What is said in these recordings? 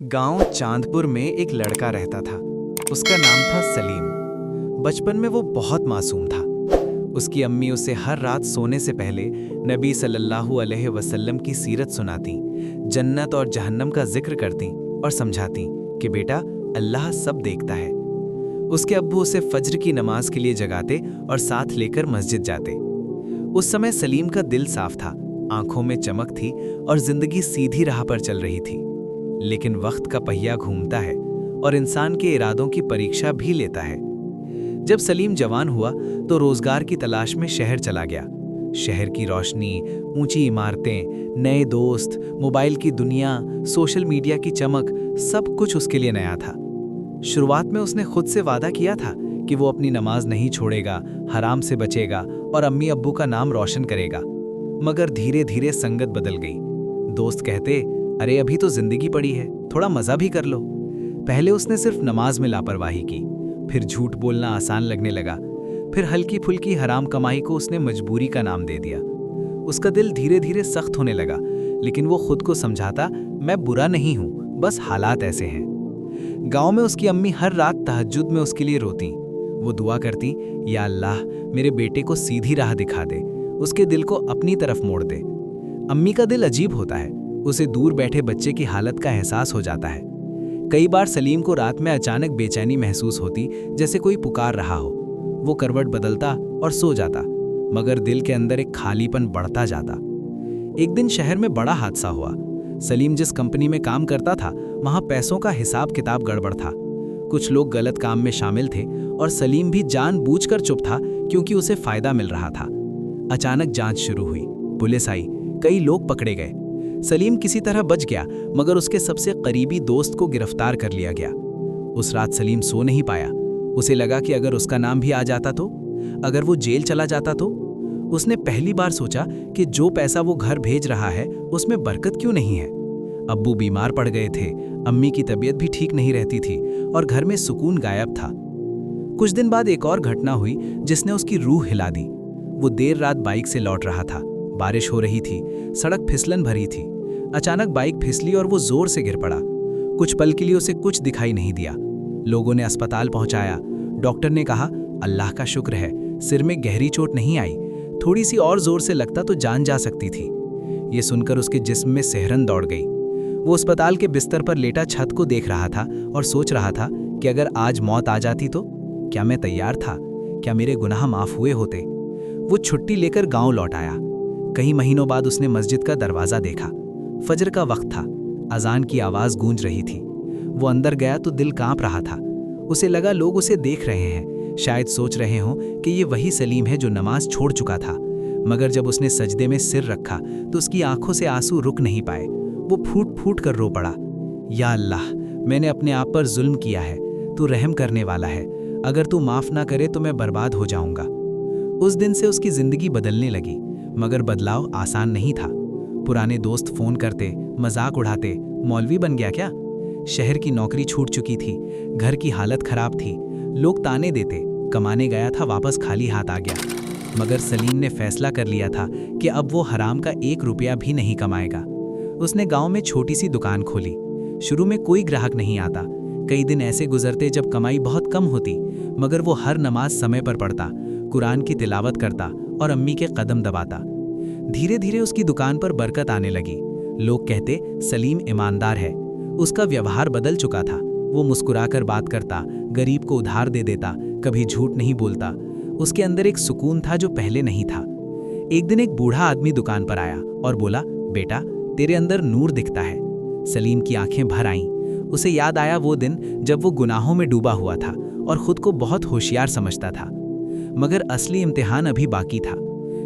गांव चांदपुर में एक लड़का रहता था। उसका नाम था सलीम। बचपन में वो बहुत मासूम था। उसकी अम्मी उसे हर रात सोने से पहले नबी सल्लल्लाहु अलैहि वसल्लम की सीरत सुनाती, जन्नत और जहन्नम का जिक्र करती और समझाती कि बेटा, अल्लाह सब देखता है। उसके अब्बू उसे फज्र की नमाज के लिए जगाते और साथ लेकर मस्जिद जाते। उस समय सलीम का दिल साफ था, आंखों में चमक थी और जिंदगी सीधी राह पर चल रही थी। लेकिन वक्त का पहिया घूमता है और इंसान के इरादों की परीक्षा भी लेता है। जब सलीम जवान हुआ तो रोजगार की तलाश में शहर चला गया। शहर की रोशनी, ऊंची इमारतें, नए दोस्त, मोबाइल की दुनिया, सोशल मीडिया की चमक, सब कुछ उसके लिए नया था। शुरुआत में उसने खुद से वादा किया था कि वो अपनी नमाज नहीं छोड़ेगा, हराम से बचेगा और अम्मी अब्बू का नाम रोशन करेगा। मगर धीरे धीरे संगत बदल गई। दोस्त कहते, अरे अभी तो जिंदगी पड़ी है, थोड़ा मजा भी कर लो। पहले उसने सिर्फ नमाज में लापरवाही की, फिर झूठ बोलना आसान लगने लगा, फिर हल्की फुल्की हराम कमाई को उसने मजबूरी का नाम दे दिया। उसका दिल धीरे धीरे सख्त होने लगा, लेकिन वो खुद को समझाता, मैं बुरा नहीं हूं, बस हालात ऐसे हैं। गांव में उसकी अम्मी हर रात तहज्जुद में उसके लिए रोती। वो दुआ करती, या अल्लाह मेरे बेटे को सीधी राह दिखा दे, उसके दिल को अपनी तरफ मोड़ दे। अम्मी का दिल अजीब होता है, उसे दूर बैठे बच्चे की हालत का एहसास हो जाता है। कई बार सलीम को रात में अचानक बेचैनी महसूस होती, जैसे कोई पुकार रहा हो। वो करवट बदलता और सो जाता, मगर दिल के अंदर एक खालीपन बढ़ता जाता। एक दिन शहर में बड़ा हादसा हुआ। सलीम जिस कंपनी में काम करता था, वहां पैसों का हिसाब किताब गड़बड़ था। कुछ लोग गलत काम में शामिल थे और सलीम भी जानबूझकर चुप था, क्योंकि उसे फायदा मिल रहा था। अचानक जांच शुरू हुई, पुलिस आई, कई लोग पकड़े गए। सलीम किसी तरह बच गया, मगर उसके सबसे करीबी दोस्त को गिरफ्तार कर लिया गया। उस रात सलीम सो नहीं पाया। उसे लगा कि अगर उसका नाम भी आ जाता तो, अगर वो जेल चला जाता तो। उसने पहली बार सोचा कि जो पैसा वो घर भेज रहा है उसमें बरकत क्यों नहीं है। अब्बू बीमार पड़ गए थे, अम्मी की तबीयत भी ठीक नहीं रहती थी और घर में सुकून गायब था। कुछ दिन बाद एक और घटना हुई जिसने उसकी रूह हिला दी। वो देर रात बाइक से लौट रहा था। बारिश हो रही थी, सड़क फिसलन भरी थी। अचानक बाइक फिसली और वो जोर से गिर पड़ा। कुछ पल के लिए उसे कुछ दिखाई नहीं दिया। लोगों ने अस्पताल पहुंचाया। डॉक्टर ने कहा, अल्लाह का शुक्र है, सिर में गहरी चोट नहीं आई, थोड़ी सी और जोर से लगता तो जान जा सकती थी। ये सुनकर उसके जिस्म में सिहरन दौड़ गई। वो अस्पताल के बिस्तर पर लेटा छत को देख रहा था और सोच रहा था कि अगर आज मौत आ जाती तो क्या मैं तैयार था, क्या मेरे गुनाह माफ हुए होते। वो छुट्टी लेकर गांव लौट आया। कई महीनों बाद उसने मस्जिद का दरवाजा देखा। फजर का वक्त था, अजान की आवाज गूंज रही थी। वो अंदर गया तो दिल कांप रहा था। उसे लगा लोग उसे देख रहे हैं, शायद सोच रहे हों कि ये वही सलीम है जो नमाज छोड़ चुका था। मगर जब उसने सजदे में सिर रखा तो उसकी आंखों से आंसू रुक नहीं पाए। वो फूट फूट कर रो पड़ा, या अल्लाह, मैंने अपने आप पर जुल्म किया है, तू रहम करने वाला है, अगर तू माफ ना करे तो मैं बर्बाद हो जाऊंगा। उस दिन से उसकी जिंदगी बदलने लगी, मगर बदलाव आसान नहीं था। पुराने दोस्त फोन करते, मजाक उड़ाते, मौलवी बन गया क्या? शहर की नौकरी छूट चुकी थी, घर की हालत खराब थी, लोग ताने देते, कमाने गया था वापस खाली हाथ आ गया। मगर सलीम ने फैसला कर लिया था कि अब वो हराम का 1 रुपया भी नहीं कमाएगा। उसने गांव में छोटी सी दुकान खोली। शुरू में कोई ग्राहक नहीं आता। कई दिन ऐसे गुजरते जब कमाई बहुत कम होती, मगर वो हर नमाज समय पर पढ़ता, कुरान की तिलावत करता और अम्मी के कदम दबाता। धीरे धीरे उसकी दुकान पर बरकत आने लगी। लोग कहते, सलीम ईमानदार है। उसका व्यवहार बदल चुका था। वो मुस्कुराकर बात करता, गरीब को उधार दे देता, कभी झूठ नहीं बोलता। उसके अंदर एक सुकून था जो पहले नहीं था। एक दिन एक बूढ़ा आदमी दुकान पर आया और बोला, बेटा, तेरे अंदर नूर दिखता है। सलीम की आंखें भर आईं। उसे याद आया वो दिन जब वो गुनाहों में डूबा हुआ था और खुद को बहुत होशियार समझता था। मगर असली इम्तिहान अभी बाकी था।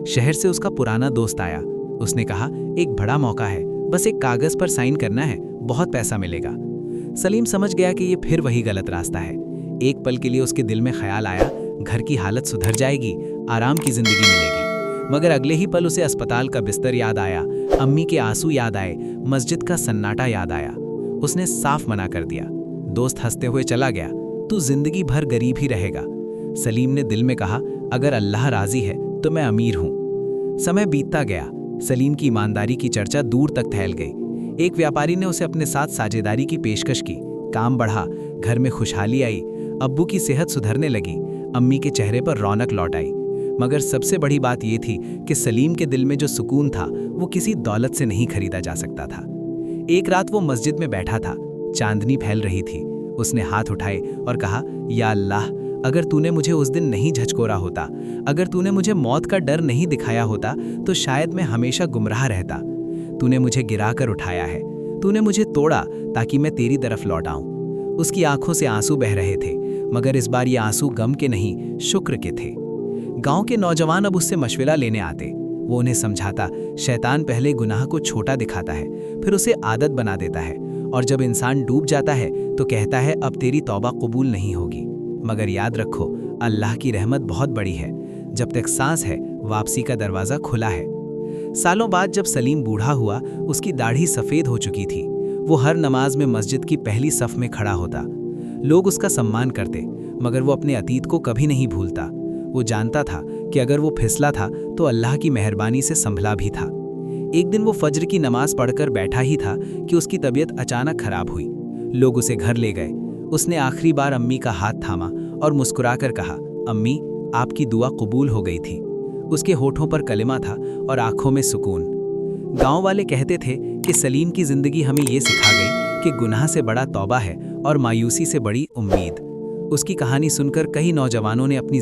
शहर से उसका पुराना दोस्त आया। उसने कहा, एक बड़ा मौका है, बस एक कागज पर साइन करना है, बहुत पैसा मिलेगा। सलीम समझ गया कि ये फिर वही गलत रास्ता है। एक पल के लिए उसके दिल में ख्याल आया, घर की हालत सुधर जाएगी, आराम की जिंदगी मिलेगी। मगर अगले ही पल उसे अस्पताल का बिस्तर याद आया, अम्मी के आंसू याद आए, मस्जिद का सन्नाटा याद आया। उसने साफ मना कर दिया। दोस्त हंसते हुए चला गया, तू जिंदगी भर गरीब ही रहेगा। सलीम ने दिल में कहा, अगर अल्लाह राजी है तो मैं अमीर हूं। समय बीतता गया। सलीम की ईमानदारी की चर्चा दूर तक फैल गई। एक व्यापारी ने उसे अपने साथ साझेदारी की पेशकश की। काम बढ़ा, घर में खुशहाली आई, अब्बू की सेहत सुधरने लगी, अम्मी के चेहरे पर रौनक लौट आई। मगर सबसे बड़ी बात यह थी कि सलीम के दिल में जो सुकून था वो किसी दौलत से नहीं खरीदा जा सकता था। एक रात वो मस्जिद में बैठा था, चांदनी फैल रही थी। उसने हाथ उठाए और कहा, या अल्लाह, अगर तूने मुझे उस दिन नहीं झचकोरा होता, अगर तूने मुझे मौत का डर नहीं दिखाया होता, तो शायद मैं हमेशा गुमराह रहता। तूने मुझे गिराकर उठाया है, तूने मुझे तोड़ा ताकि मैं तेरी तरफ लौट आऊं। उसकी आंखों से आंसू बह रहे थे, मगर इस बार ये आंसू गम के नहीं, शुक्र के थे। गांव के नौजवान अब उससे मशवरा लेने आते। वो उन्हें समझाता, शैतान पहले गुनाह को छोटा दिखाता है, फिर उसे आदत बना देता है, और जब इंसान डूब जाता है तो कहता है अब तेरी तौबा कबूल नहीं होगी। मगर याद रखो, अल्लाह की रहमत बहुत बड़ी है, जब तक सांस है वापसी का दरवाज़ा खुला है। सालों बाद जब सलीम बूढ़ा हुआ, उसकी दाढ़ी सफ़ेद हो चुकी थी। वो हर नमाज में मस्जिद की पहली सफ़ में खड़ा होता। लोग उसका सम्मान करते, मगर वो अपने अतीत को कभी नहीं भूलता। वो जानता था कि अगर वो फिसला था तो अल्लाह की मेहरबानी से संभला भी था। एक दिन वो फज्र की नमाज पढ़कर बैठा ही था कि उसकी तबीयत अचानक खराब हुई। लोग उसे घर ले गए। उसने आखिरी बार अम्मी का हाथ थामा और मुस्कुराकर कहा, अम्मी, आपकी दुआ कबूल हो गई थी। उसके होठों पर कलिमा था और आंखों में सुकून। गांव वाले कहते थे कि सलीम की जिंदगी हमें ये सिखा गई कि गुनाह से बड़ा तौबा है और मायूसी से बड़ी उम्मीद। उसकी कहानी सुनकर कई नौजवानों ने अपनी